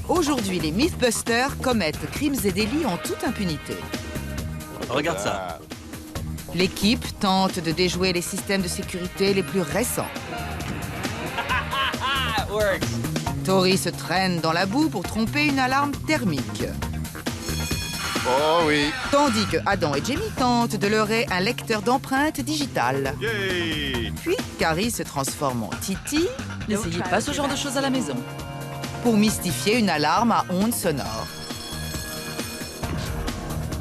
Aujourd'hui, les Mythbusters commettent crimes et délits en toute impunité. Regarde ça. L'équipe tente de déjouer les systèmes de sécurité les plus récents. Tori se traîne dans la boue pour tromper une alarme thermique. Oh oui. Tandis que Adam et Jamie tentent de leurrer un lecteur d'empreintes digitales. Yay! Puis Carrie se transforme en Titi N'essayez pas ce genre de choses à la maison. pour mystifier une alarme à ondes sonores.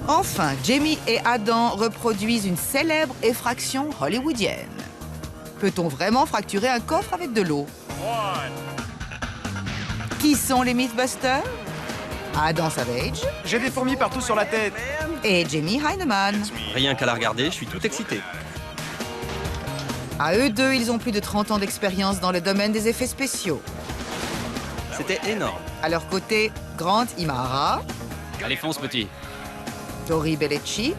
Enfin, Jamie et Adam reproduisent une célèbre effraction hollywoodienne. Peut-on vraiment fracturer un coffre avec de l'eau? Qui sont les Mythbusters? Adam Savage J'ai des fourmis partout sur la tête. et Jamie Heineman. Rien qu'à la regarder, je suis tout excité. À eux deux, ils ont plus de 30 ans d'expérience dans le domaine des effets spéciaux. C'était énorme. À leur côté, Grant Imahara, Allez, fonce, petit. Tori Bellecci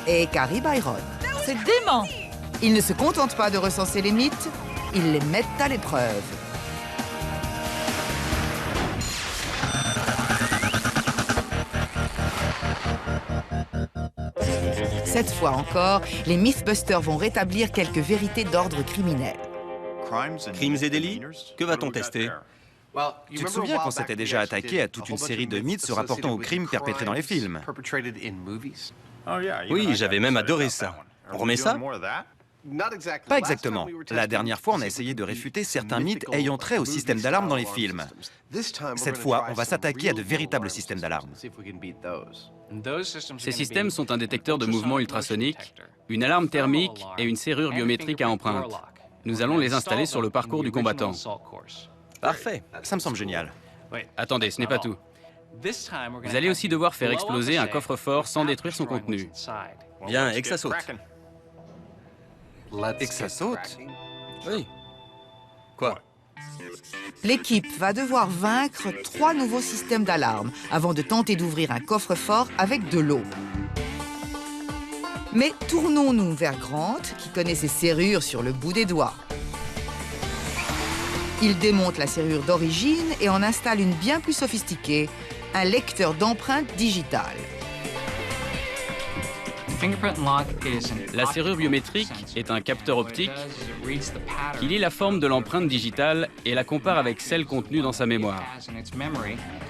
et Carrie Byron. C'est dément. Ils ne se contentent pas de recenser les mythes, ils les mettent à l'épreuve. Cette fois encore, les Mythbusters vont rétablir quelques vérités d'ordre criminel. Crimes et délits? Que va-t-on tester? Tu te souviens qu'on s'était déjà attaqué à toute une série de mythes se rapportant aux crimes perpétrés dans les films? Oui, j'avais même adoré ça. On remet ça? Pas exactement. La dernière fois, on a essayé de réfuter certains mythes ayant trait au système d'alarme dans les films. Cette fois, on va s'attaquer à de véritables systèmes d'alarme. Ces systèmes sont un détecteur de mouvement ultrasonique, une alarme thermique et une serrure biométrique à empreinte. Nous allons les installer sur le parcours du combattant. Parfait. Ça me semble génial. Attendez, ce n'est pas tout. Vous allez aussi devoir faire exploser un coffre-fort sans détruire son contenu. Bien, et que ça saute. Et que ça saute? Oui. Quoi? L'équipe va devoir vaincre 3 nouveaux systèmes d'alarme avant de tenter d'ouvrir un coffre-fort avec de l'eau. Mais tournons-nous vers Grant, qui connaît ses serrures sur le bout des doigts. Il démonte la serrure d'origine et en installe une bien plus sophistiquée, un lecteur d'empreintes digitales. La serrure biométrique est un capteur optique qui lit la forme de l'empreinte digitale et la compare avec celle contenue dans sa mémoire.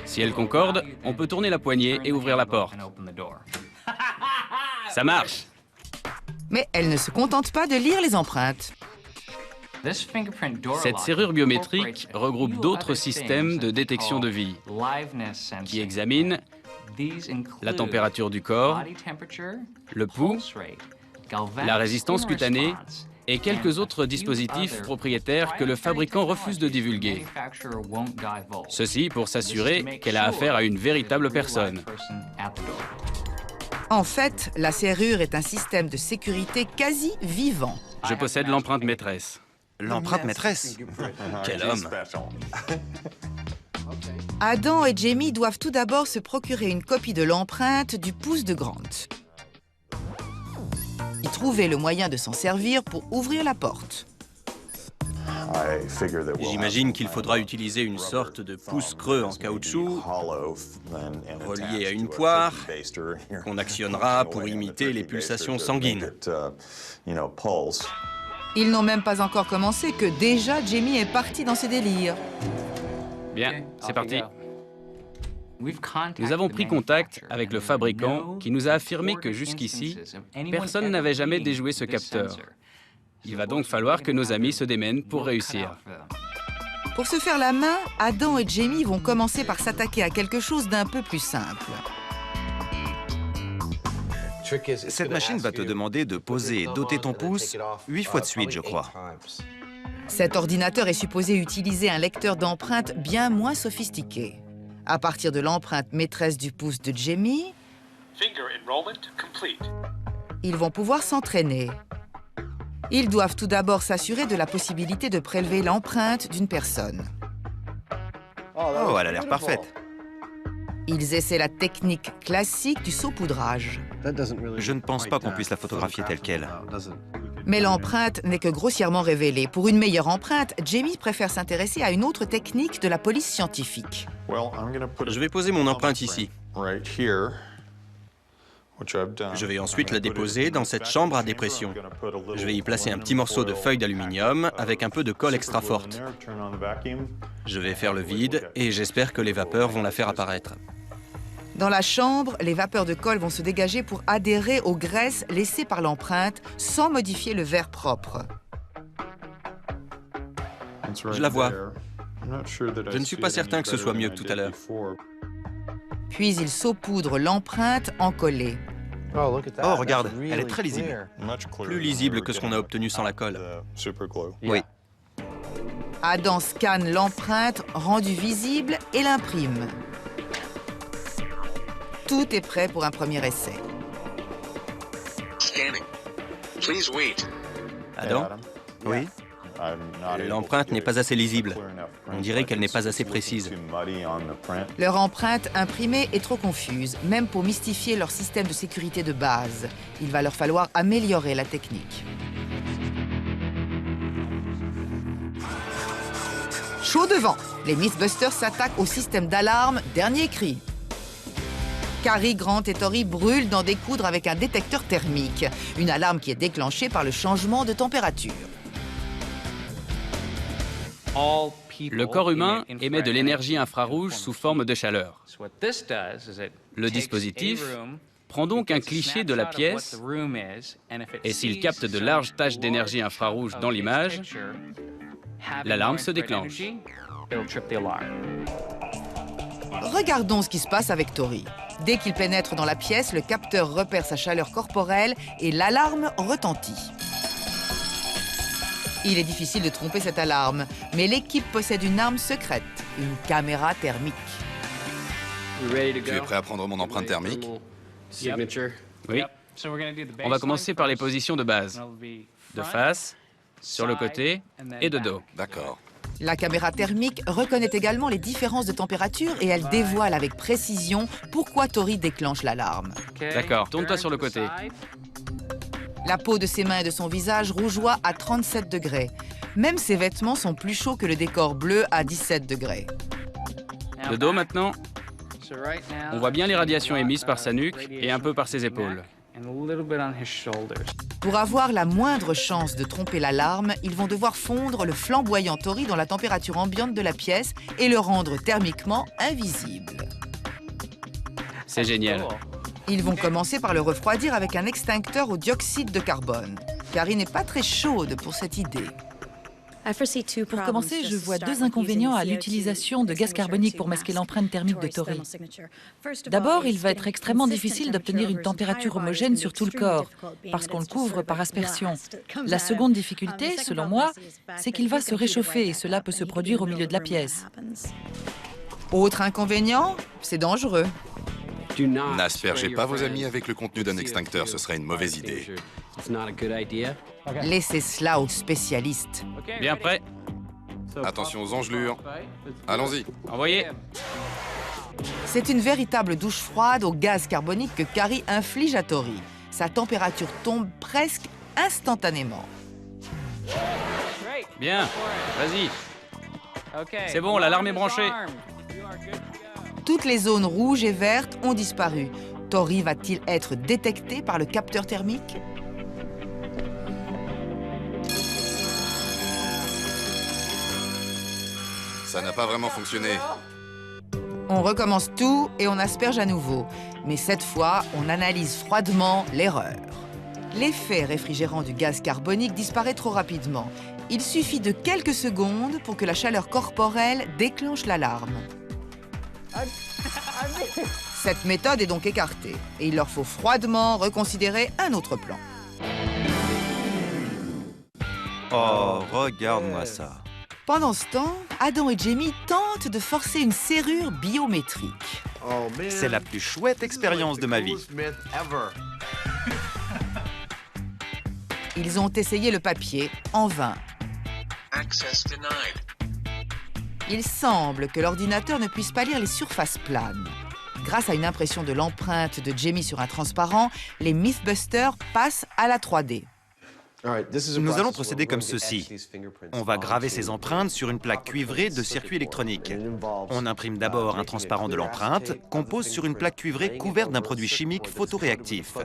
Si elle concorde, on peut tourner la poignée et ouvrir la porte. Ça marche! Mais elle ne se contente pas de lire les empreintes. Cette serrure biométrique regroupe d'autres systèmes de détection de vie qui examinent la température du corps, le pouls, la résistance cutanée et quelques autres dispositifs propriétaires que le fabricant refuse de divulguer. Ceci pour s'assurer qu'elle a affaire à une véritable personne. En fait, la serrure est un système de sécurité quasi vivant. Je possède l'empreinte maîtresse. L'empreinte maîtresse? Quel homme! Adam et Jamie doivent tout d'abord se procurer une copie de l'empreinte du pouce de Grant. Y trouver le moyen de s'en servir pour ouvrir la porte. J'imagine qu'il faudra utiliser une sorte de pouce creux en caoutchouc, relié à une poire, qu'on actionnera pour imiter les pulsations sanguines. Ils n'ont même pas encore commencé que déjà Jamie est parti dans ses délires. Bien, c'est parti. Nous avons pris contact avec le fabricant qui nous a affirmé que jusqu'ici, personne n'avait jamais déjoué ce capteur. Il va donc falloir que nos amis se démènent pour réussir. Pour se faire la main, Adam et Jamie vont commencer par s'attaquer à quelque chose d'un peu plus simple. Cette machine va te demander de poser et d'ôter ton pouce 8 fois de suite, je crois. Cet ordinateur est supposé utiliser un lecteur d'empreintes bien moins sophistiqué. À partir de l'empreinte maîtresse du pouce de Jamie, ils vont pouvoir s'entraîner. Ils doivent tout d'abord s'assurer de la possibilité de prélever l'empreinte d'une personne. Oh, elle a l'air parfaite. Ils essaient la technique classique du saupoudrage. Je ne pense pas qu'on puisse la photographier telle qu'elle. Mais l'empreinte n'est que grossièrement révélée. Pour une meilleure empreinte, Jamie préfère s'intéresser à une autre technique de la police scientifique. Je vais poser mon empreinte ici. Je vais ensuite la déposer dans cette chambre à dépression. Je vais y placer un petit morceau de feuille d'aluminium avec un peu de colle extra forte. Je vais faire le vide et j'espère que les vapeurs vont la faire apparaître. Dans la chambre, les vapeurs de colle vont se dégager pour adhérer aux graisses laissées par l'empreinte sans modifier le verre propre. Je la vois. Je ne suis pas certain que ce soit mieux que tout à l'heure. Puis il saupoudre l'empreinte en collé. Oh, regarde, elle est très lisible. Plus lisible que ce qu'on a obtenu sans la colle. Oui. Adam scanne l'empreinte rendue visible et l'imprime. Tout est prêt pour un premier essai. Adam? Oui. L'empreinte n'est pas assez lisible. On dirait qu'elle n'est pas assez précise. Leur empreinte imprimée est trop confuse, même pour mystifier leur système de sécurité de base. Il va leur falloir améliorer la technique. Chaud devant, les Mythbusters s'attaquent au système d'alarme Dernier Cri. Cary, Grant et Tori brûlent d'en découdre avec un détecteur thermique, une alarme qui est déclenchée par le changement de température. Le corps humain émet de l'énergie infrarouge sous forme de chaleur. Le dispositif prend donc un cliché de la pièce et s'il capte de larges taches d'énergie infrarouge dans l'image, l'alarme se déclenche. Regardons ce qui se passe avec Tori. Dès qu'il pénètre dans la pièce, le capteur repère sa chaleur corporelle et l'alarme retentit. Il est difficile de tromper cette alarme, mais l'équipe possède une arme secrète, une caméra thermique. Tu es prêt à prendre mon empreinte thermique? Oui. On va commencer par les positions de base. De face, sur le côté et de dos. D'accord. La caméra thermique reconnaît également les différences de température et elle dévoile avec précision pourquoi Tori déclenche l'alarme. D'accord, tourne-toi sur le côté. La peau de ses mains et de son visage rougeoie à 37 degrés. Même ses vêtements sont plus chauds que le décor bleu à 17 degrés. Le dos maintenant. On voit bien les radiations émises par sa nuque et un peu par ses épaules. Pour avoir la moindre chance de tromper l'alarme, ils vont devoir fondre le flamboyant Tori dans la température ambiante de la pièce et le rendre thermiquement invisible. C'est génial. Ils vont commencer par le refroidir avec un extincteur au dioxyde de carbone. Cary n'est pas très chaude pour cette idée. Pour commencer, je vois deux inconvénients à l'utilisation de gaz carbonique pour masquer l'empreinte thermique de Tori. D'abord, il va être extrêmement difficile d'obtenir une température homogène sur tout le corps, parce qu'on le couvre par aspersion. La seconde difficulté, selon moi, c'est qu'il va se réchauffer et cela peut se produire au milieu de la pièce. Autre inconvénient, c'est dangereux. N'aspergez pas vos amis avec le contenu d'un extincteur, ce serait une mauvaise idée. Laissez cela aux spécialistes. Bien prêt. Attention aux engelures. Allons-y. Envoyez. C'est une véritable douche froide au gaz carbonique que Cary inflige à Tori. Sa température tombe presque instantanément. Bien, vas-y. C'est bon, l'alarme est branchée. Toutes les zones rouges et vertes ont disparu. Tori va-t-il être détecté par le capteur thermique? Ça n'a pas vraiment fonctionné. On recommence tout et on asperge à nouveau. Mais cette fois, on analyse froidement l'erreur. L'effet réfrigérant du gaz carbonique disparaît trop rapidement. Il suffit de quelques secondes pour que la chaleur corporelle déclenche l'alarme. Cette méthode est donc écartée et il leur faut froidement reconsidérer un autre plan. Oh, regarde-moi ça. Pendant ce temps, Adam et Jamie tentent de forcer une serrure biométrique. C'est la plus chouette expérience de ma vie. Ils ont essayé le papier, en vain. Il semble que l'ordinateur ne puisse pas lire les surfaces planes. Grâce à une impression de l'empreinte de Jamie sur un transparent, les Mythbusters passent à la 3D. Nous allons procéder comme ceci. On va graver ces empreintes sur une plaque cuivrée de circuit électronique. On imprime d'abord un transparent de l'empreinte qu'on pose sur une plaque cuivrée couverte d'un produit chimique photoréactif.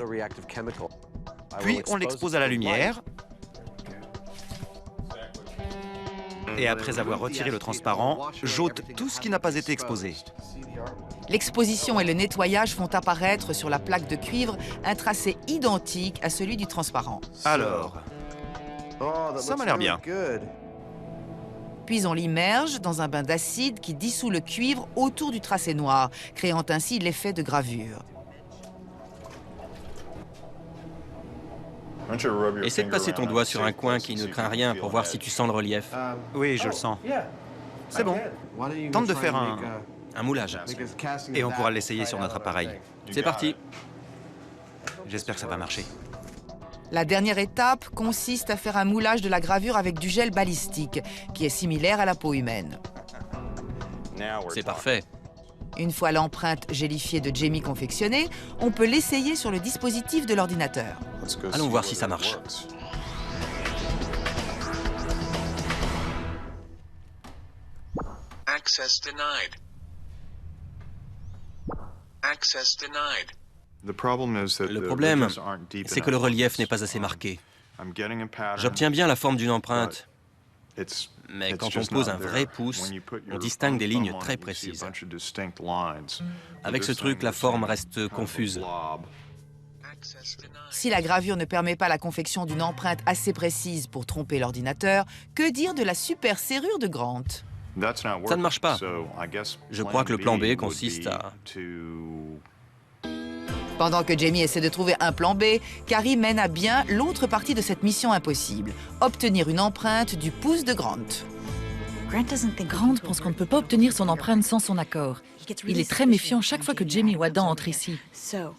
Puis on l'expose à la lumière. Et après avoir retiré le transparent, j'ôte tout ce qui n'a pas été exposé. L'exposition et le nettoyage font apparaître sur la plaque de cuivre un tracé identique à celui du transparent. Alors, ça m'a l'air bien. Puis on l'immerge dans un bain d'acide qui dissout le cuivre autour du tracé noir, créant ainsi l'effet de gravure. Essaie de passer ton doigt sur un coin qui ne craint rien pour voir si tu sens le relief. Oui, je le sens. C'est bon. Tente de faire Un moulage. Et on pourra l'essayer sur notre appareil. C'est parti. J'espère que ça va marcher. La dernière étape consiste à faire un moulage de la gravure avec du gel balistique, qui est similaire à la peau humaine. C'est parfait. Une fois l'empreinte gélifiée de Jamie confectionnée, on peut l'essayer sur le dispositif de l'ordinateur. Allons voir si ça marche. Access denied. Access denied. Le problème, c'est que le relief n'est pas assez marqué. J'obtiens bien la forme d'une empreinte, mais quand on pose un vrai pouce, on distingue des lignes très précises. Avec ce truc, la forme reste confuse. Si la gravure ne permet pas la confection d'une empreinte assez précise pour tromper l'ordinateur, que dire de la super serrure de Grant? Ça ne marche pas. Je crois que le plan B consiste à... Pendant que Jamie essaie de trouver un plan B, Carrie mène à bien l'autre partie de cette mission impossible, obtenir une empreinte du pouce de Grant. Grant pense qu'on ne peut pas obtenir son empreinte sans son accord. Il est très méfiant chaque fois que Jamie ou Adam entre ici.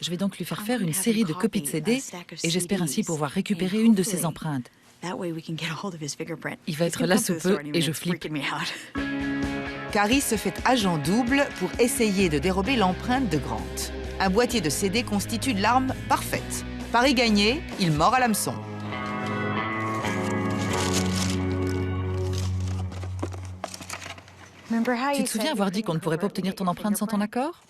Je vais donc lui faire faire une série de copies de CD et j'espère ainsi pouvoir récupérer une de ses empreintes. Il va être là sous peu et je flippe. Carrie se fait agent double pour essayer de dérober l'empreinte de Grant. Un boîtier de CD constitue l'arme parfaite. Pari gagné, il mord à l'hameçon. Tu te souviens avoir dit qu'on ne pourrait pas obtenir ton empreinte sans ton accord?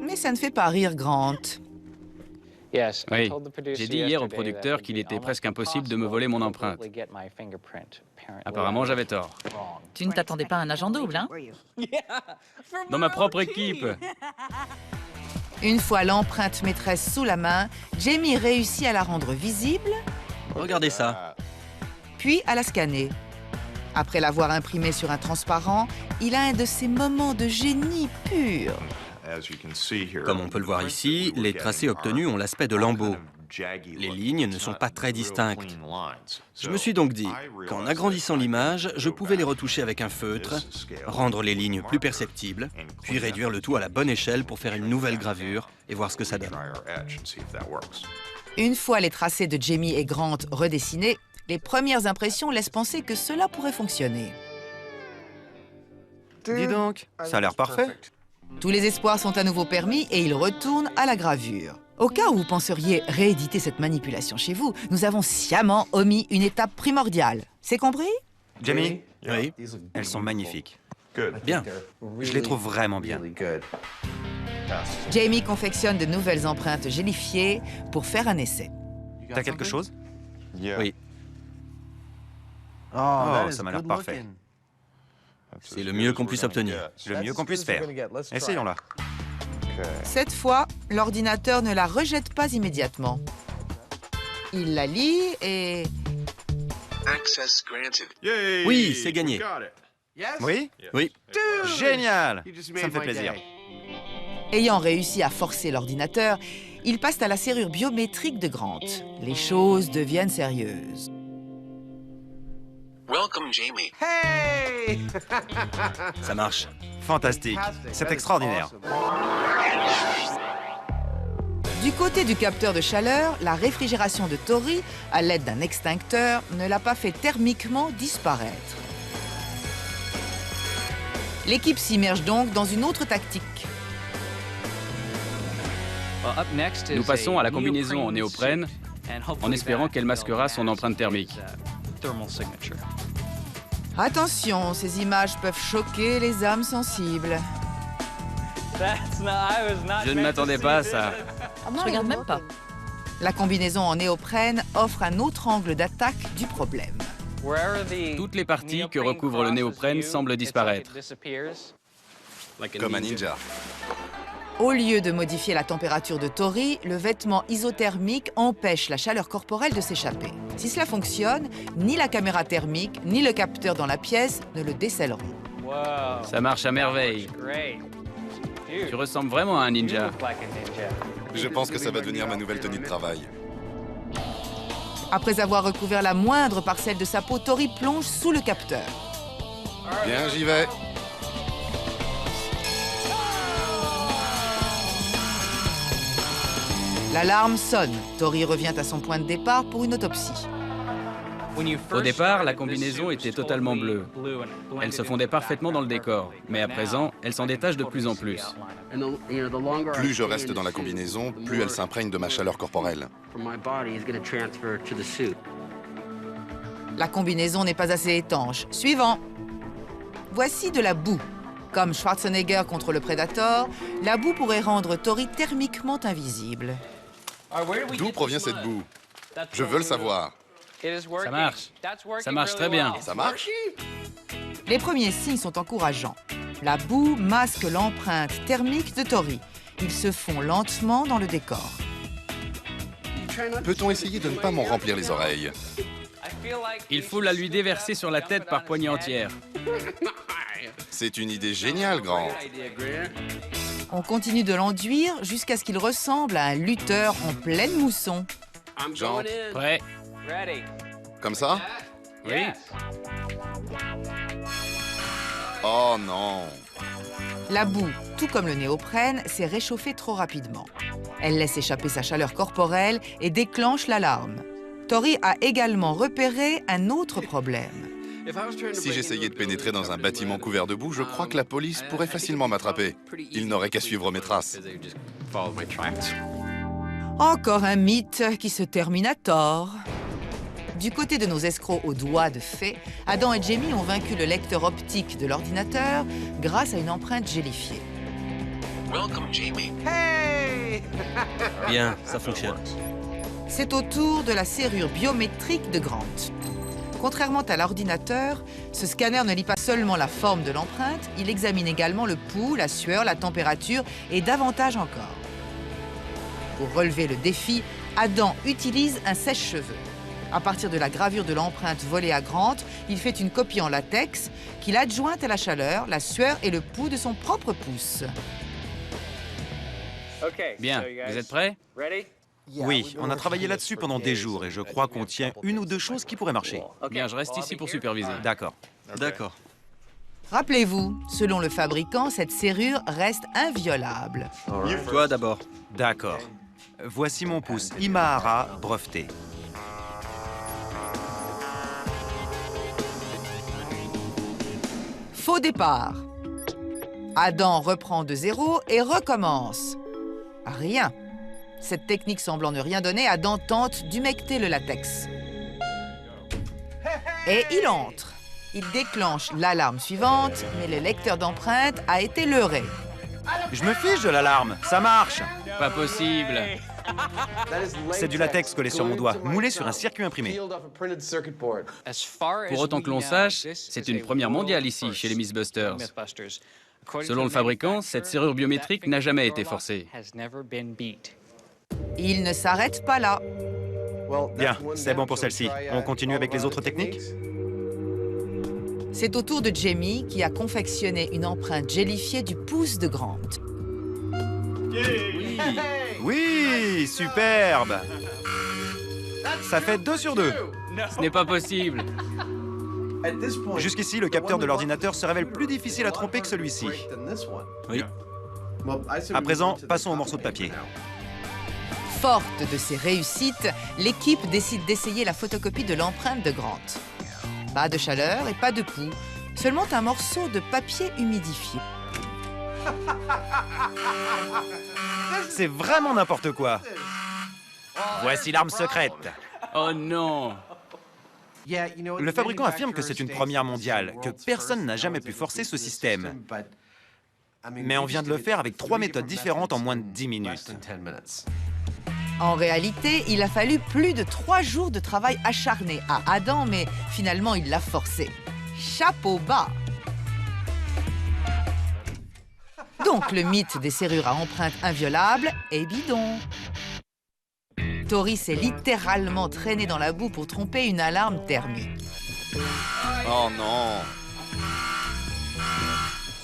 Mais ça ne fait pas rire Grant. Oui, j'ai dit hier au producteur qu'il était presque impossible de me voler mon empreinte. Apparemment, j'avais tort. Tu ne t'attendais pas à un agent double, hein? Dans ma propre équipe. Une fois l'empreinte maîtresse sous la main, Jamie réussit à la rendre visible, Regardez ça. puis à la scanner. Après l'avoir imprimée sur un transparent, il a un de ces moments de génie pur. Comme on peut le voir ici, les tracés obtenus ont l'aspect de lambeaux. Les lignes ne sont pas très distinctes. Je me suis donc dit qu'en agrandissant l'image, je pouvais les retoucher avec un feutre, rendre les lignes plus perceptibles, puis réduire le tout à la bonne échelle pour faire une nouvelle gravure et voir ce que ça donne. Une fois les tracés de Jamie et Grant redessinés, les premières impressions laissent penser que cela pourrait fonctionner. Dis donc, ça a l'air parfait. Tous les espoirs sont à nouveau permis et ils retournent à la gravure. Au cas où vous penseriez rééditer cette manipulation chez vous, nous avons sciemment omis une étape primordiale. C'est compris? Jamie, Oui, elles sont magnifiques. bien. Je les trouve vraiment bien. Jamie confectionne de nouvelles empreintes gélifiées pour faire un essai. T'as quelque chose? Oui, Oh, ça m'a l'air parfait. c'est le mieux qu'on puisse obtenir. Le mieux qu'on puisse faire. Essayons-la. Cette fois, l'ordinateur ne la rejette pas immédiatement. Il la lit et... Access granted. Oui, c'est gagné. Oui? Oui, Génial! Ça me fait plaisir. Ayant réussi à forcer l'ordinateur, il passe à la serrure biométrique de Grant. Les choses deviennent sérieuses. Welcome, Jamie. ça marche. Fantastique. C'est extraordinaire. Du côté du capteur de chaleur, la réfrigération de Tori, à l'aide d'un extincteur, ne l'a pas fait thermiquement disparaître. L'équipe s'immerge donc dans une autre tactique. Nous passons à la combinaison en néoprène en espérant qu'elle masquera son empreinte thermique. Attention, ces images peuvent choquer les âmes sensibles. Je ne m'attendais pas à ça. Je regarde même pas. La combinaison en néoprène offre un autre angle d'attaque du problème. Toutes les parties que recouvre le néoprène semblent disparaître. Comme un ninja. Au lieu de modifier la température de Tori, le vêtement isothermique empêche la chaleur corporelle de s'échapper. Si cela fonctionne, ni la caméra thermique, ni le capteur dans la pièce ne le décèleront. Ça marche à merveille. Tu ressembles vraiment à un ninja. Je pense que ça va devenir ma nouvelle tenue de travail. Après avoir recouvert la moindre parcelle de sa peau, Tori plonge sous le capteur. Bien, j'y vais. L'alarme sonne. Tori revient à son point de départ pour une autopsie. Au départ, la combinaison était totalement bleue. Elle se fondait parfaitement dans le décor, mais à présent, elle s'en détache de plus en plus. Plus je reste dans la combinaison, plus elle s'imprègne de ma chaleur corporelle. La combinaison n'est pas assez étanche. Suivant. Voici de la boue. Comme Schwarzenegger contre le Predator, la boue pourrait rendre Tori thermiquement invisible. D'où provient cette boue? Je veux le savoir. Ça marche. Ça marche très bien. Ça marche? Les premiers signes sont encourageants. La boue masque l'empreinte thermique de Tori. Ils se font lentement dans le décor. Peut-on essayer de ne pas m'en remplir les oreilles? Il faut la lui déverser sur la tête par poignée entière. C'est une idée géniale, Grant. On continue de l'enduire jusqu'à ce qu'il ressemble à un lutteur en pleine mousson. J'entre. Prêt? Comme ça? Oui. Oh non. La boue, tout comme le néoprène, s'est réchauffée trop rapidement. Elle laisse échapper sa chaleur corporelle et déclenche l'alarme. Tori a également repéré un autre problème. Si j'essayais de pénétrer dans un bâtiment couvert de boue, je crois que la police pourrait facilement m'attraper. Ils n'auraient qu'à suivre mes traces. Encore un mythe qui se termine à tort. Du côté de nos escrocs aux doigts de fée, Adam et Jamie ont vaincu le lecteur optique de l'ordinateur grâce à une empreinte gélifiée. Welcome, Jamie. Bien, ça fonctionne. C'est au tour de la serrure biométrique de Grant. Contrairement à l'ordinateur, ce scanner ne lit pas seulement la forme de l'empreinte, il examine également le pouls, la sueur, la température et davantage encore. Pour relever le défi, Adam utilise un sèche-cheveux. À partir de la gravure de l'empreinte volée à Grant, il fait une copie en latex qu'il adjointe à la chaleur, la sueur et le pouls de son propre pouce. Bien, vous êtes prêts? Oui, on a travaillé là-dessus pendant des jours et je crois qu'on tient une ou deux choses qui pourraient marcher. Bien, je reste ici pour superviser. D'accord. D'accord. Rappelez-vous, selon le fabricant, cette serrure reste inviolable. Toi d'abord. D'accord. Voici mon pouce Imahara breveté. Faux départ. Adam reprend de zéro et recommence. Rien. Cette technique semblant ne rien donner, Adam tente d'humecter le latex. Et il entre. Il déclenche l'alarme suivante, mais le lecteur d'empreinte a été leurré. Je me fiche de l'alarme, ça marche. Pas possible. C'est du latex collé sur mon doigt, moulé sur un circuit imprimé. Pour autant que l'on sache, c'est une première mondiale ici, chez les Mythbusters. Selon le fabricant, cette serrure biométrique n'a jamais été forcée. Il ne s'arrête pas là. Bien, c'est bon pour celle-ci. On continue avec les autres techniques? C'est au tour de Jamie qui a confectionné une empreinte gélifiée du pouce de Grant. Oui, superbe. Ça fait 2 sur 2. Ce n'est pas possible. Jusqu'ici, le capteur de l'ordinateur se révèle plus difficile à tromper que celui-ci. Oui. À présent, passons au morceau de papier. Forte de ses réussites, l'équipe décide d'essayer la photocopie de l'empreinte de Grant. Pas de chaleur et pas de pouls, seulement un morceau de papier humidifié. C'est vraiment n'importe quoi. Voici l'arme secrète. Oh non! Le fabricant affirme que c'est une première mondiale, que personne n'a jamais pu forcer ce système. Mais on vient de le faire avec 3 méthodes différentes en moins de 10 minutes. En réalité, il a fallu plus de 3 jours de travail acharné à Adam, mais finalement, il l'a forcé. Chapeau bas! Donc, le mythe des serrures à empreinte inviolable est bidon. Tori s'est littéralement traîné dans la boue pour tromper une alarme thermique. Oh non!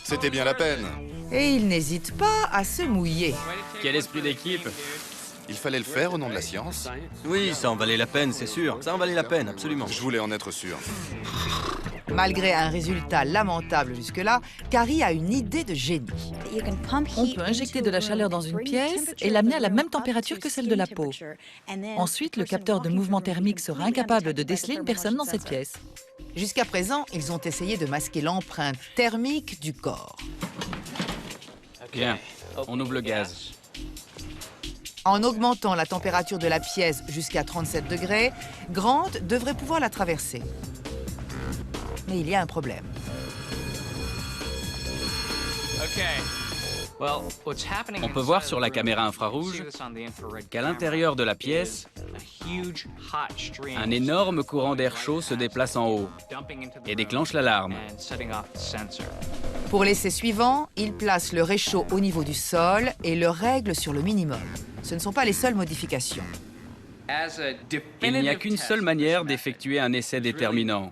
C'était bien la peine. Et il n'hésite pas à se mouiller. Quel esprit d'équipe! Il fallait le faire au nom de la science. Oui, ça en valait la peine, c'est sûr. Ça en valait la peine, absolument. Je voulais en être sûr. Malgré un résultat lamentable jusque-là, Carrie a une idée de génie. On peut injecter de la chaleur dans une pièce et l'amener à la même température que celle de la peau. Ensuite, le capteur de mouvement thermique sera incapable de déceler une personne dans cette pièce. Jusqu'à présent, ils ont essayé de masquer l'empreinte thermique du corps. Bien, on ouvre le gaz. En augmentant la température de la pièce jusqu'à 37 degrés, Grant devrait pouvoir la traverser. Mais il y a un problème. On peut voir sur la caméra infrarouge qu'à l'intérieur de la pièce, un énorme courant d'air chaud se déplace en haut et déclenche l'alarme. Pour l'essai suivant, il place le réchaud au niveau du sol et le règle sur le minimum. Ce ne sont pas les seules modifications. Il n'y a qu'une seule manière d'effectuer un essai déterminant.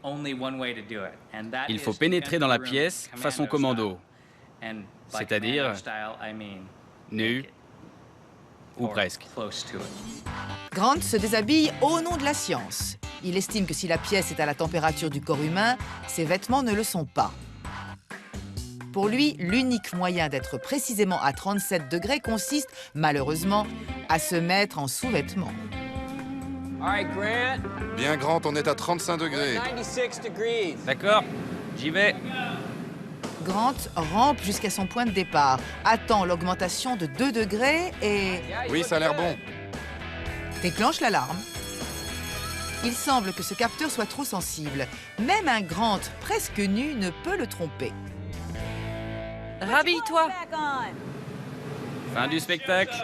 Il faut pénétrer dans la pièce façon commando, c'est-à-dire nu ou presque. Grant se déshabille au nom de la science. Il estime que si la pièce est à la température du corps humain, ses vêtements ne le sont pas. Pour lui, l'unique moyen d'être précisément à 37 degrés consiste, malheureusement, à se mettre en sous-vêtements. Bien Grant, on est à 35 degrés. D'accord, j'y vais. Grant rampe jusqu'à son point de départ, attend l'augmentation de 2 degrés et Oui, ça a l'air bon. déclenche l'alarme. Il semble que ce capteur soit trop sensible. Même un Grant presque nu ne peut le tromper. Rhabille-toi! Fin du spectacle.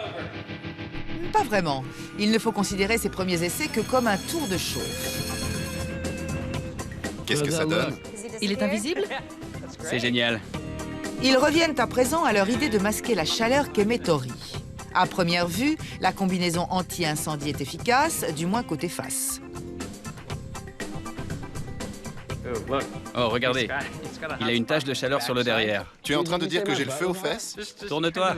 Pas vraiment. Il ne faut considérer ses premiers essais que comme un tour de chauffe. Qu'est-ce que ça donne? Il est invisible? C'est génial. Ils reviennent à présent à leur idée de masquer la chaleur qu'émet Tori. À première vue, la combinaison anti-incendie est efficace, du moins côté face. Oh, regardez. Il a une tache de chaleur sur le derrière. Tu es en train de dire que j'ai le feu aux fesses? Tourne-toi.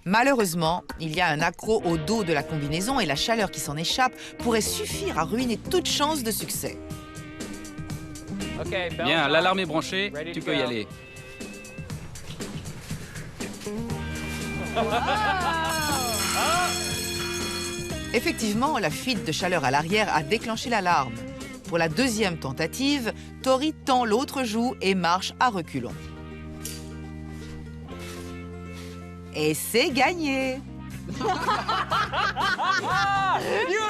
Malheureusement, il y a un accroc au dos de la combinaison et la chaleur qui s'en échappe pourrait suffire à ruiner toute chance de succès. Bien, l'alarme est branchée, tu peux y aller. Effectivement, la fuite de chaleur à l'arrière a déclenché l'alarme. Pour la deuxième tentative, Tori tend l'autre joue et marche à reculons. Et c'est gagné!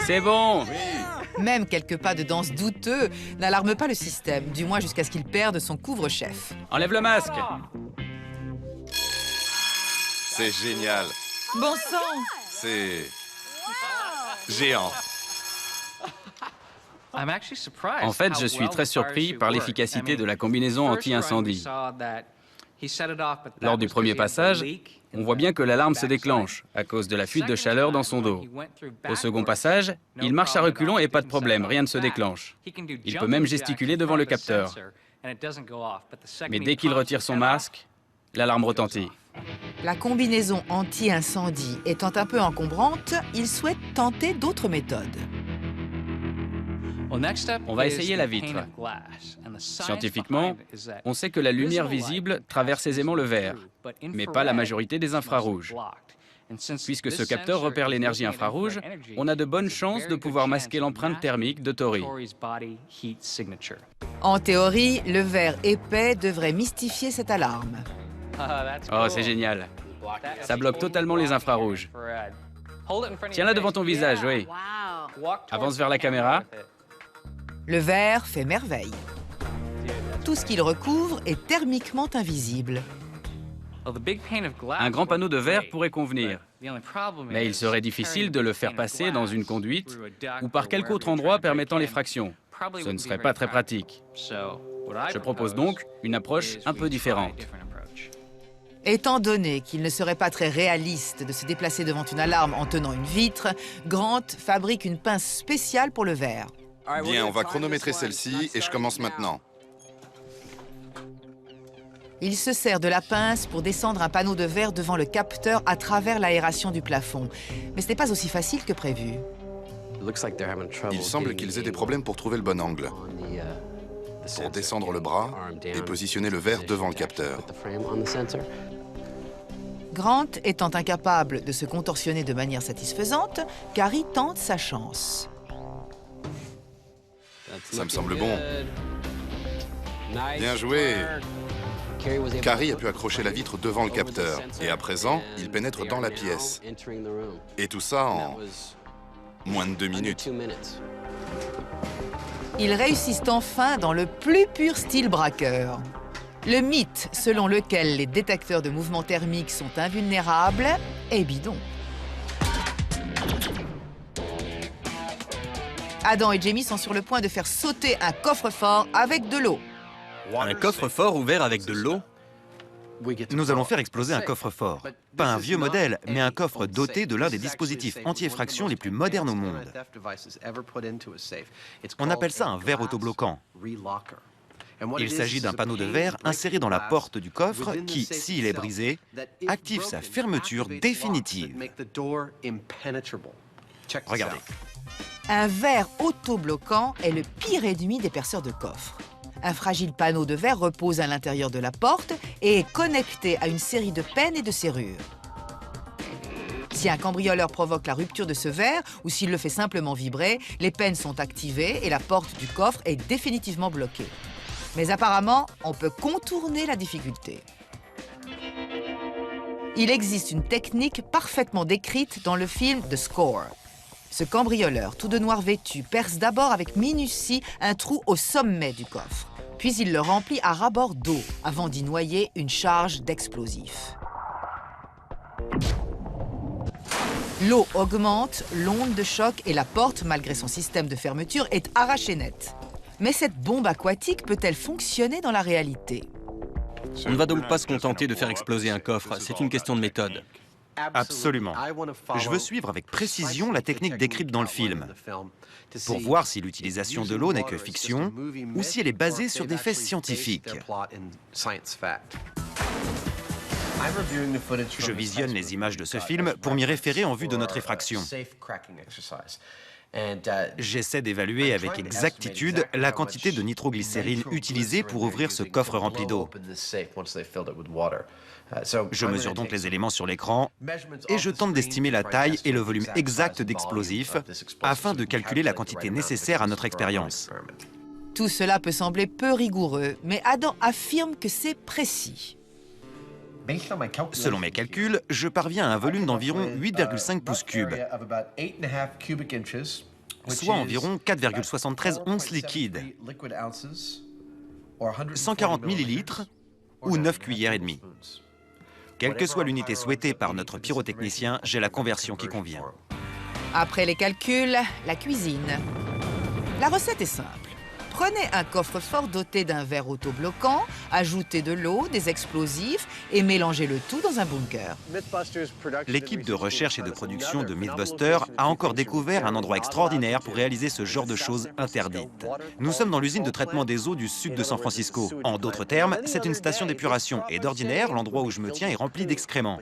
C'est bon. Même quelques pas de danse douteux n'alarment pas le système, du moins jusqu'à ce qu'il perde son couvre-chef. Enlève le masque. C'est génial. Bon sang! C'est... géant. En fait, je suis très surpris par l'efficacité de la combinaison anti-incendie. Lors du premier passage, on voit bien que l'alarme se déclenche à cause de la fuite de chaleur dans son dos. Au second passage, il marche à reculons et pas de problème, rien ne se déclenche. Il peut même gesticuler devant le capteur. Mais dès qu'il retire son masque, l'alarme retentit. La combinaison anti-incendie étant un peu encombrante, il souhaite tenter d'autres méthodes. On va essayer la vitre. Scientifiquement, on sait que la lumière visible traverse aisément le verre, mais pas la majorité des infrarouges. Puisque ce capteur repère l'énergie infrarouge, on a de bonnes chances de pouvoir masquer l'empreinte thermique de Tori. En théorie, le verre épais devrait mystifier cette alarme. Oh, c'est génial. Ça bloque totalement les infrarouges. Tiens-la devant ton visage, oui. Avance vers la caméra. Le verre fait merveille. Tout ce qu'il recouvre est thermiquement invisible. Un grand panneau de verre pourrait convenir, mais il serait difficile de le faire passer dans une conduite ou par quelque autre endroit permettant l'effraction. Ce ne serait pas très pratique. Je propose donc une approche un peu différente. Étant donné qu'il ne serait pas très réaliste de se déplacer devant une alarme en tenant une vitre, Grant fabrique une pince spéciale pour le verre. Bien, on va chronométrer celle-ci et je commence maintenant. Il se sert de la pince pour descendre un panneau de verre devant le capteur à travers l'aération du plafond. Mais ce n'est pas aussi facile que prévu. Il semble qu'ils aient des problèmes pour trouver le bon angle. Pour descendre le bras et positionner le verre devant le capteur. Grant étant incapable de se contorsionner de manière satisfaisante, Carrie tente sa chance. Ça me semble bon. Bien joué. Carrie a pu accrocher la vitre devant le capteur. Et à présent, il pénètre dans la pièce. Et tout ça en moins de 2 minutes. Ils réussissent enfin dans le plus pur style braqueur. Le mythe selon lequel les détecteurs de mouvements thermiques sont invulnérables est bidon. Adam et Jamie sont sur le point de faire sauter un coffre-fort avec de l'eau. Un coffre-fort ouvert avec de l'eau? Nous allons faire exploser un coffre-fort. Pas un vieux modèle, mais un coffre doté de l'un des dispositifs anti-effraction les plus modernes au monde. On appelle ça un verre autobloquant. Il s'agit d'un panneau de verre inséré dans la porte du coffre qui, s'il est brisé, active sa fermeture définitive. Regardez. Un verre autobloquant est le pire ennemi des perceurs de coffres. Un fragile panneau de verre repose à l'intérieur de la porte et est connecté à une série de pennes et de serrures. Si un cambrioleur provoque la rupture de ce verre ou s'il le fait simplement vibrer, les pennes sont activées et la porte du coffre est définitivement bloquée. Mais apparemment, on peut contourner la difficulté. Il existe une technique parfaitement décrite dans le film The Score. Ce cambrioleur, tout de noir vêtu, perce d'abord avec minutie un trou au sommet du coffre. Puis il le remplit à ras-bord d'eau avant d'y noyer une charge d'explosifs. L'eau augmente, l'onde de choc et la porte, malgré son système de fermeture, est arrachée net. Mais cette bombe aquatique peut-elle fonctionner dans la réalité? On ne va donc pas se contenter de faire exploser un coffre, c'est une question de méthode. Absolument. Je veux suivre avec précision la technique décrite dans le film, pour voir si l'utilisation de l'eau n'est que fiction ou si elle est basée sur des faits scientifiques. Je visionne les images de ce film pour m'y référer en vue de notre effraction. J'essaie d'évaluer avec exactitude la quantité de nitroglycérine utilisée pour ouvrir ce coffre rempli d'eau. Je mesure donc les éléments sur l'écran et je tente d'estimer la taille et le volume exact d'explosifs afin de calculer la quantité nécessaire à notre expérience. Tout cela peut sembler peu rigoureux, mais Adam affirme que c'est précis. Selon mes calculs, je parviens à un volume d'environ 8,5 pouces cubes, soit environ 4,73 onces liquides, 140 millilitres ou 9 cuillères et demie. Quelle que soit l'unité souhaitée par notre pyrotechnicien, j'ai la conversion qui convient. Après les calculs, la cuisine. La recette est simple. Prenez un coffre-fort doté d'un verre autobloquant, ajoutez de l'eau, des explosifs et mélangez le tout dans un bunker. L'équipe de recherche et de production de Mythbusters a encore découvert un endroit extraordinaire pour réaliser ce genre de choses interdites. Nous sommes dans l'usine de traitement des eaux du sud de San Francisco. En d'autres termes, c'est une station d'épuration et d'ordinaire, l'endroit où je me tiens est rempli d'excréments.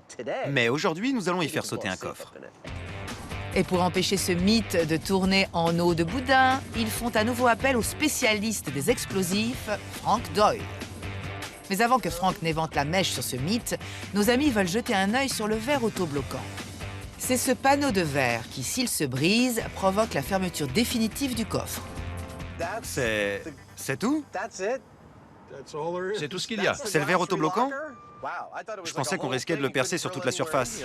Mais aujourd'hui, nous allons y faire sauter un coffre. Et pour empêcher ce mythe de tourner en eau de boudin, ils font à nouveau appel au spécialiste des explosifs, Frank Doyle. Mais avant que Frank n'évente la mèche sur ce mythe, nos amis veulent jeter un œil sur le verre autobloquant. C'est ce panneau de verre qui, s'il se brise, provoque la fermeture définitive du coffre. C'est tout? C'est tout ce qu'il y a. C'est le verre autobloquant? Je pensais qu'on risquait de le percer sur toute la surface.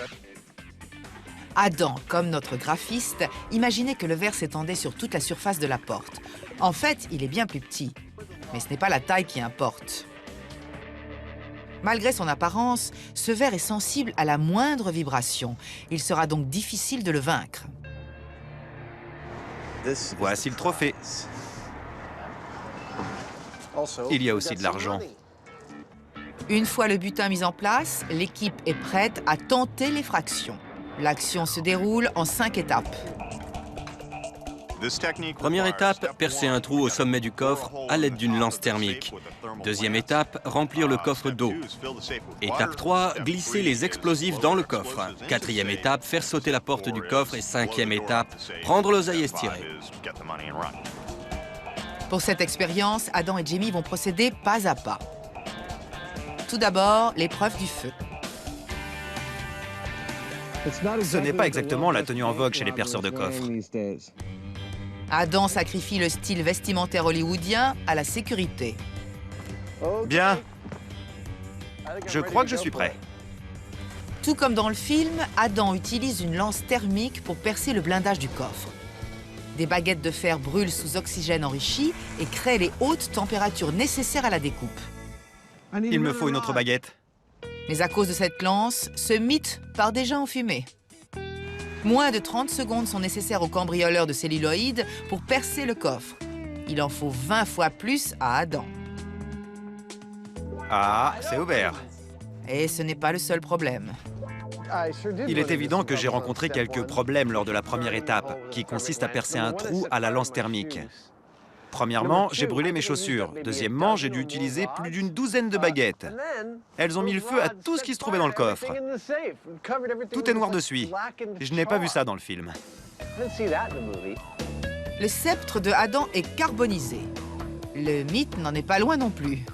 Adam, comme notre graphiste, imaginait que le verre s'étendait sur toute la surface de la porte. En fait, il est bien plus petit, mais ce n'est pas la taille qui importe. Malgré son apparence, ce verre est sensible à la moindre vibration. Il sera donc difficile de le vaincre. Voici le trophée. Il y a aussi de l'argent. Une fois le butin mis en place, l'équipe est prête à tenter l'effraction. L'action se déroule en 5 étapes. Première étape, percer un trou au sommet du coffre à l'aide d'une lance thermique. Deuxième étape, remplir le coffre d'eau. Étape 3, glisser les explosifs dans le coffre. Quatrième étape, faire sauter la porte du coffre. Et cinquième étape, prendre l'oseille estirée. Pour cette expérience, Adam et Jamie vont procéder pas à pas. Tout d'abord, l'épreuve du feu. Ce n'est pas exactement la tenue en vogue chez les perceurs de coffres. Adam sacrifie le style vestimentaire hollywoodien à la sécurité. Bien. Je crois que je suis prêt. Tout comme dans le film, Adam utilise une lance thermique pour percer le blindage du coffre. Des baguettes de fer brûlent sous oxygène enrichi et créent les hautes températures nécessaires à la découpe. Il me faut une autre baguette. Mais à cause de cette lance, ce mythe part déjà en fumée. Moins de 30 secondes sont nécessaires au cambrioleur de celluloïd pour percer le coffre. Il en faut 20 fois plus à Adam. Ah, c'est ouvert. Et ce n'est pas le seul problème. Il est évident que j'ai rencontré quelques problèmes lors de la première étape, qui consiste à percer un trou à la lance thermique. Premièrement, j'ai brûlé mes chaussures. Deuxièmement, j'ai dû utiliser plus d'une douzaine de baguettes. Elles ont mis le feu à tout ce qui se trouvait dans le coffre. Tout est noir dessus. Je n'ai pas vu ça dans le film. Le sceptre de Adam est carbonisé. Le mythe n'en est pas loin non plus.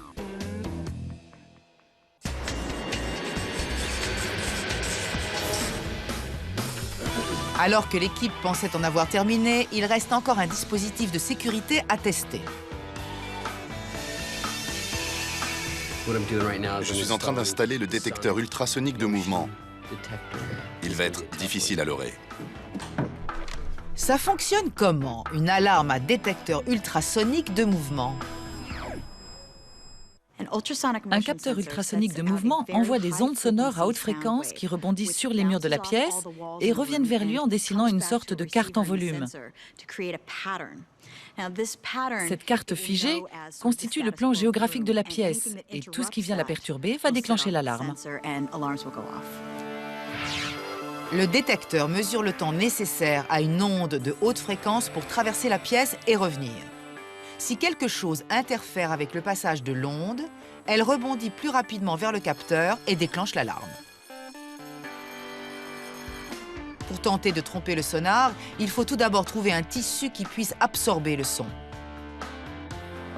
Alors que l'équipe pensait en avoir terminé, il reste encore un dispositif de sécurité à tester. Je suis en train d'installer le détecteur ultrasonique de mouvement. Il va être difficile à leurrer. Ça fonctionne comment, une alarme à détecteur ultrasonique de mouvement? Un capteur ultrasonique de mouvement envoie des ondes sonores à haute fréquence qui rebondissent sur les murs de la pièce et reviennent vers lui en dessinant une sorte de carte en volume. Cette carte figée constitue le plan géographique de la pièce et tout ce qui vient la perturber va déclencher l'alarme. Le détecteur mesure le temps nécessaire à une onde de haute fréquence pour traverser la pièce et revenir. Si quelque chose interfère avec le passage de l'onde, elle rebondit plus rapidement vers le capteur et déclenche l'alarme. Pour tenter de tromper le sonar, il faut tout d'abord trouver un tissu qui puisse absorber le son.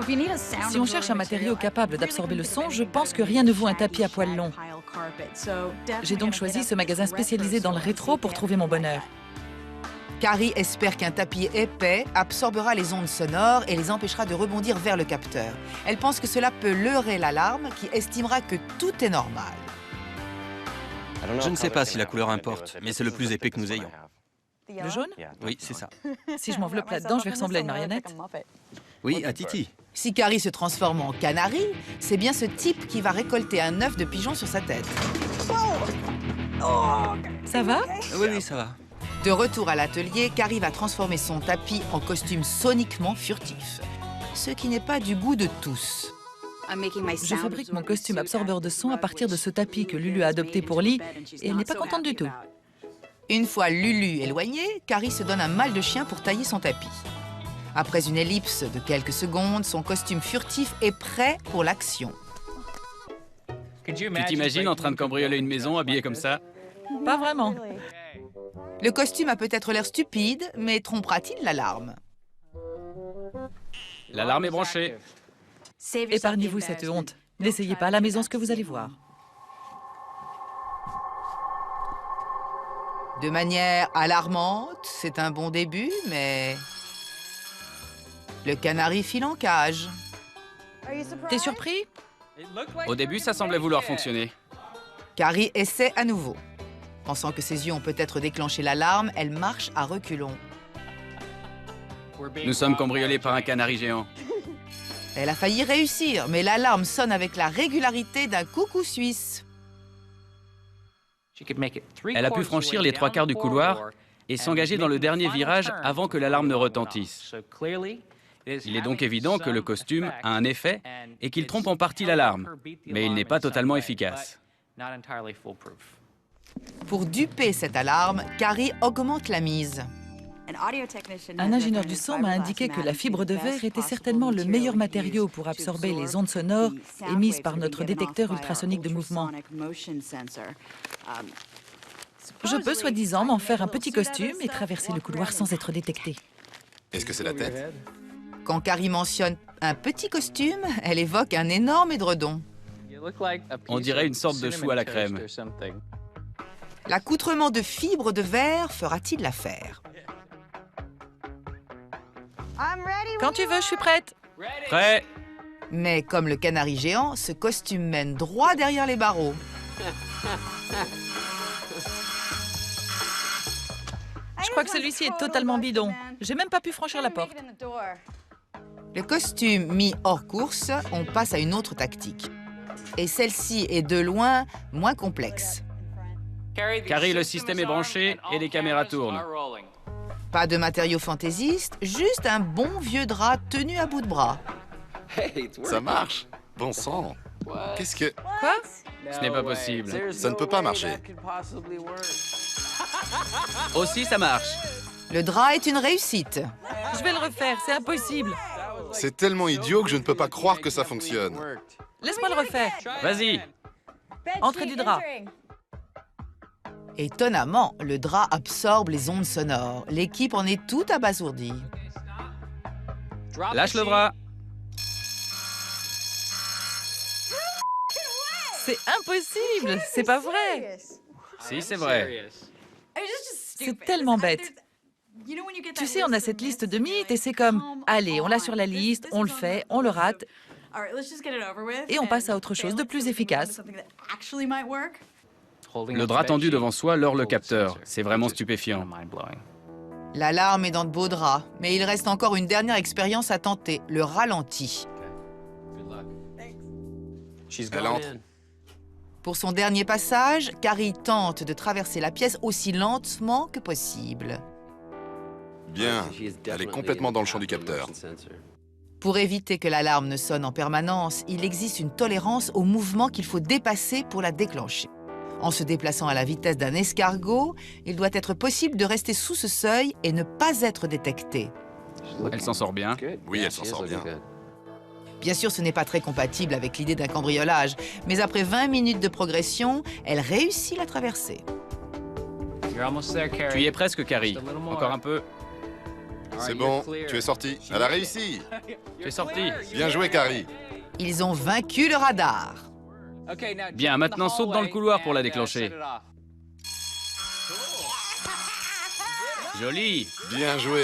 Si on cherche un matériau capable d'absorber le son, je pense que rien ne vaut un tapis à poils longs. J'ai donc choisi ce magasin spécialisé dans le rétro pour trouver mon bonheur. Carrie espère qu'un tapis épais absorbera les ondes sonores et les empêchera de rebondir vers le capteur. Elle pense que cela peut leurrer l'alarme qui estimera que tout est normal. Je ne sais pas si la couleur importe, mais c'est le plus épais que nous ayons. Le jaune? Oui, c'est ça. Si je m'enveloppe là-dedans, je vais ressembler à une marionnette. Oui, à Titi. Si Carrie se transforme en canari, c'est bien ce type qui va récolter un œuf de pigeon sur sa tête. Ça va? Oui, oui, ça va. De retour à l'atelier, Carrie va transformer son tapis en costume soniquement furtif. Ce qui n'est pas du goût de tous. Je fabrique mon costume absorbeur de son à partir de ce tapis que Lulu a adopté pour lit et elle n'est pas contente du tout. Une fois Lulu éloignée, Carrie se donne un mal de chien pour tailler son tapis. Après une ellipse de quelques secondes, son costume furtif est prêt pour l'action. Tu t'imagines en train de cambrioler une maison habillée comme ça? Pas vraiment. Le costume a peut-être l'air stupide, mais trompera-t-il l'alarme? L'alarme est branchée. Épargnez-vous cette honte. N'essayez pas à la maison ce que vous allez voir. De manière alarmante, c'est un bon début, mais... le canari file en cage. T'es surpris? Au début, ça semblait vouloir fonctionner. Carrie essaie à nouveau. Pensant que ses yeux ont peut-être déclenché l'alarme, elle marche à reculons. Nous sommes cambriolés par un canari géant. Elle a failli réussir, mais l'alarme sonne avec la régularité d'un coucou suisse. Elle a pu franchir les 3/4 du couloir et s'engager dans le dernier virage avant que l'alarme ne retentisse. Il est donc évident que le costume a un effet et qu'il trompe en partie l'alarme, mais il n'est pas totalement efficace. Pour duper cette alarme, Carrie augmente la mise. Un ingénieur du son m'a indiqué que la fibre de verre était certainement le meilleur matériau pour absorber les ondes sonores émises par notre détecteur ultrasonique de mouvement. Je peux, soi-disant, m'en faire un petit costume et traverser le couloir sans être détecté. Est-ce que c'est la tête? Quand Carrie mentionne un petit costume, elle évoque un énorme édredon. On dirait une sorte de chou à la crème. L'accoutrement de fibres de verre fera-t-il l'affaire? Quand tu veux, je suis prête. Prêt? Mais comme le canari géant, ce costume mène droit derrière les barreaux. Je crois que celui-ci est totalement bidon. J'ai même pas pu franchir la porte. Le costume mis hors course, on passe à une autre tactique. Et celle-ci est de loin moins complexe. Carrie, le système est branché et les caméras tournent. Pas de matériaux fantaisistes, juste un bon vieux drap tenu à bout de bras. Ça marche. Bon sang. Qu'est-ce que... Quoi? Ce n'est pas possible. Ça ne peut pas marcher. Aussi, ça marche. Le drap est une réussite. Je vais le refaire, c'est impossible. C'est tellement idiot que je ne peux pas croire que ça fonctionne. Laisse-moi le refaire. Vas-y. Entrée du drap. Étonnamment, le drap absorbe les ondes sonores. L'équipe en est tout abasourdie. Lâche le bras. C'est impossible, c'est pas vrai. Si, c'est vrai. C'est tellement bête. Tu sais, on a cette liste de mythes et c'est comme, allez, on l'a sur la liste, on le fait, on le rate, et on passe à autre chose de plus efficace. Le drap tendu devant soi leurre le capteur. C'est vraiment stupéfiant. L'alarme est dans de beaux draps, mais il reste encore une dernière expérience à tenter, le ralenti. Elle entre. Pour son dernier passage, Carrie tente de traverser la pièce aussi lentement que possible. Bien. Elle est complètement dans le champ du capteur. Pour éviter que l'alarme ne sonne en permanence, il existe une tolérance au mouvement qu'il faut dépasser pour la déclencher. En se déplaçant à la vitesse d'un escargot, il doit être possible de rester sous ce seuil et ne pas être détecté. Elle s'en sort bien. Oui, elle s'en sort bien. Bien sûr, ce n'est pas très compatible avec l'idée d'un cambriolage, mais après 20 minutes de progression, elle réussit la traversée. Tu y es presque, Carrie. Encore un peu. C'est bon, tu es sorti. Elle a réussi. Tu es sorti. Bien joué, Carrie. Ils ont vaincu le radar. Bien, maintenant saute dans le couloir pour la déclencher. Joli. Bien joué.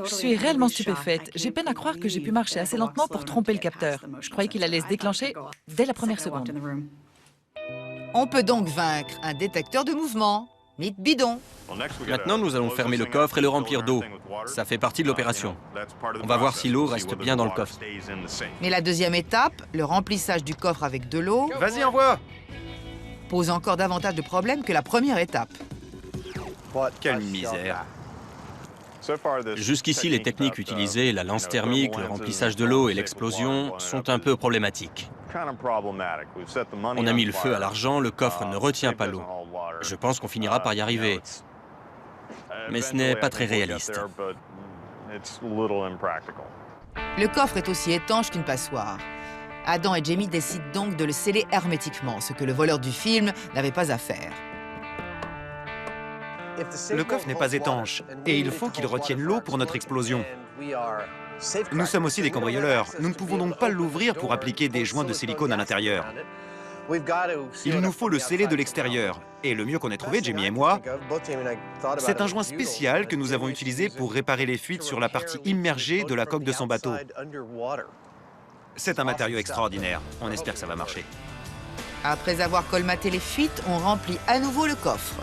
Je suis réellement stupéfaite. J'ai peine à croire que j'ai pu marcher assez lentement pour tromper le capteur. Je croyais qu'il allait se déclencher dès la première seconde. On peut donc vaincre un détecteur de mouvement. Mythe bidon. Maintenant, nous allons fermer le coffre et le remplir d'eau. Ça fait partie de l'opération. On va voir si l'eau reste bien dans le coffre. Mais la deuxième étape, le remplissage du coffre avec de l'eau, Vas-y, envoie. pose encore davantage de problèmes que la première étape. Quelle misère. Jusqu'ici, les techniques utilisées, la lance thermique, le remplissage de l'eau et l'explosion, sont un peu problématiques. On a mis le feu à l'argent, le coffre ne retient pas l'eau. Je pense qu'on finira par y arriver. Mais ce n'est pas très réaliste. Le coffre est aussi étanche qu'une passoire. Adam et Jamie décident donc de le sceller hermétiquement, ce que le voleur du film n'avait pas à faire. Le coffre n'est pas étanche et il faut qu'il retienne l'eau pour notre explosion. Nous sommes aussi des cambrioleurs. Nous ne pouvons donc pas l'ouvrir pour appliquer des joints de silicone à l'intérieur. Il nous faut le sceller de l'extérieur. Et le mieux qu'on ait trouvé, Jamie et moi, c'est un joint spécial que nous avons utilisé pour réparer les fuites sur la partie immergée de la coque de son bateau. C'est un matériau extraordinaire. On espère que ça va marcher. Après avoir colmaté les fuites, on remplit à nouveau le coffre.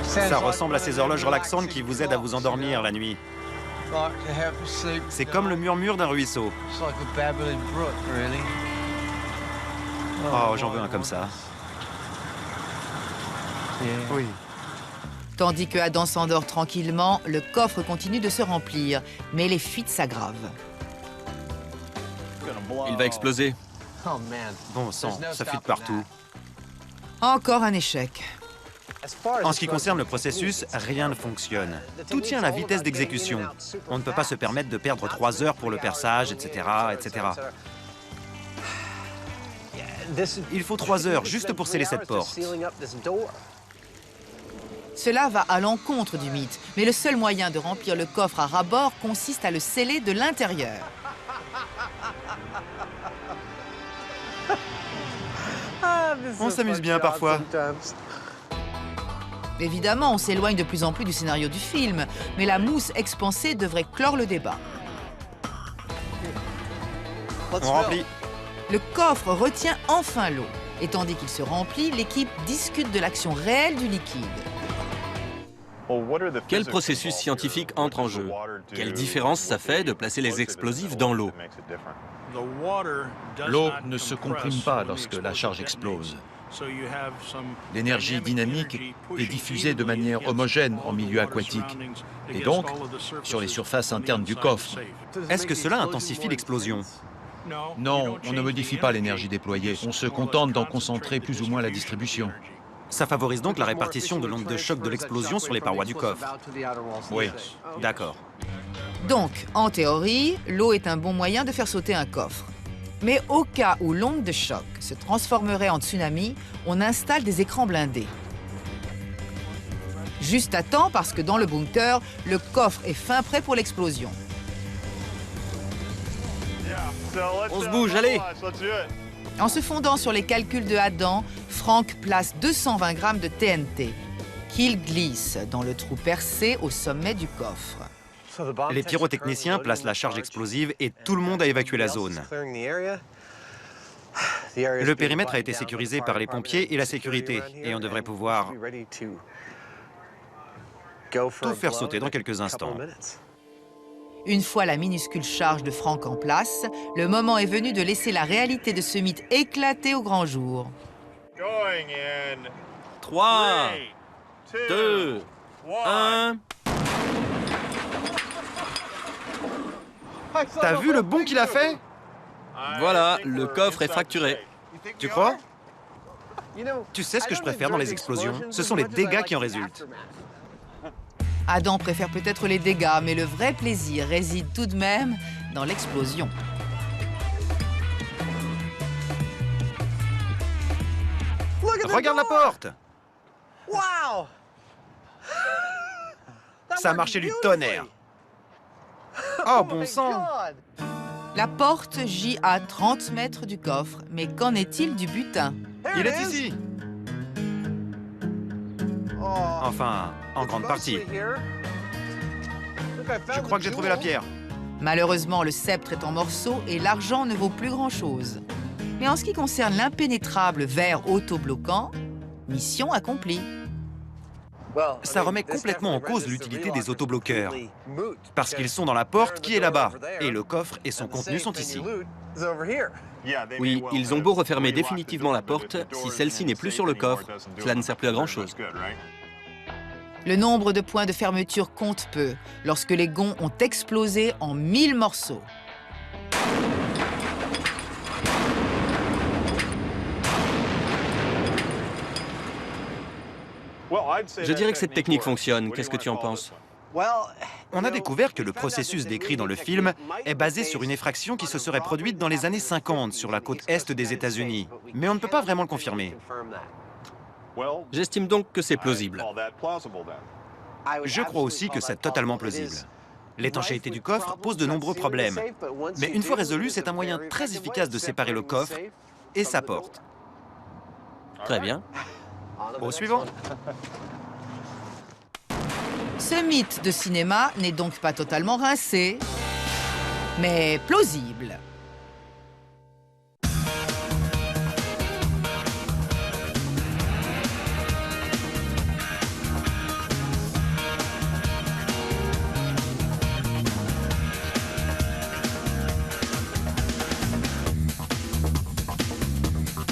Ça ressemble à ces horloges relaxantes qui vous aident à vous endormir la nuit. C'est comme le murmure d'un ruisseau. Oh, j'en veux un comme ça. Oui. Tandis que Adam s'endort tranquillement, le coffre continue de se remplir, mais les fuites s'aggravent. Il va exploser. Bon sang, ça fuite partout. Encore un échec. En ce qui concerne le processus, rien ne fonctionne. Tout tient à la vitesse d'exécution. On ne peut pas se permettre de perdre 3 heures pour le perçage, etc., etc. Il faut 3 heures juste pour sceller cette porte. Cela va à l'encontre du mythe, mais le seul moyen de remplir le coffre à ras-bord consiste à le sceller de l'intérieur. On s'amuse bien parfois. Évidemment, on s'éloigne de plus en plus du scénario du film, mais la mousse expansée devrait clore le débat. On remplit. Le coffre retient enfin l'eau, et tandis qu'il se remplit, l'équipe discute de l'action réelle du liquide. Quel processus scientifique entre en jeu? Quelle différence ça fait de placer les explosifs dans l'eau? L'eau ne se comprime pas lorsque la charge explose. L'énergie dynamique est diffusée de manière homogène en milieu aquatique et donc sur les surfaces internes du coffre. Est-ce que cela intensifie l'explosion? Non, on ne modifie pas l'énergie déployée. On se contente d'en concentrer plus ou moins la distribution. Ça favorise donc la répartition de l'onde de choc de l'explosion sur les parois du coffre. Oui. D'accord. Donc, en théorie, l'eau est un bon moyen de faire sauter un coffre. Mais au cas où l'onde de choc se transformerait en tsunami, on installe des écrans blindés. Juste à temps parce que dans le bunker, le coffre est fin prêt pour l'explosion. On se bouge, allez! En se fondant sur les calculs de Adam, Frank place 220 grammes de TNT, qu'il glisse dans le trou percé au sommet du coffre. Les pyrotechniciens placent la charge explosive et tout le monde a évacué la zone. Le périmètre a été sécurisé par les pompiers et la sécurité, et on devrait pouvoir tout faire sauter dans quelques instants. Une fois la minuscule charge de Frank en place, le moment est venu de laisser la réalité de ce mythe éclater au grand jour. 3, 2, 1... T'as vu le bond qu'il a fait? Voilà, le coffre est fracturé. Tu crois? Tu sais ce que je préfère dans les explosions? Ce sont les dégâts qui en résultent. Adam préfère peut-être les dégâts, mais le vrai plaisir réside tout de même dans l'explosion. Regarde la porte! Ça a marché du tonnerre. Oh, bon sang! La porte gît à 30 mètres du coffre, mais qu'en est-il du butin? Il est ici! Enfin, en grande partie. Je crois que j'ai trouvé la pierre. Malheureusement, le sceptre est en morceaux et l'argent ne vaut plus grand-chose. Mais en ce qui concerne l'impénétrable verre autobloquant, mission accomplie. Ça remet complètement en cause l'utilité des autobloqueurs. Parce qu'ils sont dans la porte qui est là-bas. Et le coffre et son contenu sont ici. Oui, ils ont beau refermer définitivement la porte, si celle-ci n'est plus sur le coffre, cela ne sert plus à grand-chose. Le nombre de points de fermeture compte peu lorsque les gonds ont explosé en 1000 morceaux. Je dirais que cette technique fonctionne. Qu'est-ce que tu en penses? On a découvert que le processus décrit dans le film est basé sur une effraction qui se serait produite dans les années 50 sur la côte est des États-Unis. Mais on ne peut pas vraiment le confirmer. J'estime donc que c'est plausible. Je crois aussi que c'est totalement plausible. L'étanchéité du coffre pose de nombreux problèmes. Mais une fois résolu, c'est un moyen très efficace de séparer le coffre et sa porte. Très bien. Au suivant. Ce mythe de cinéma n'est donc pas totalement rincé, mais plausible.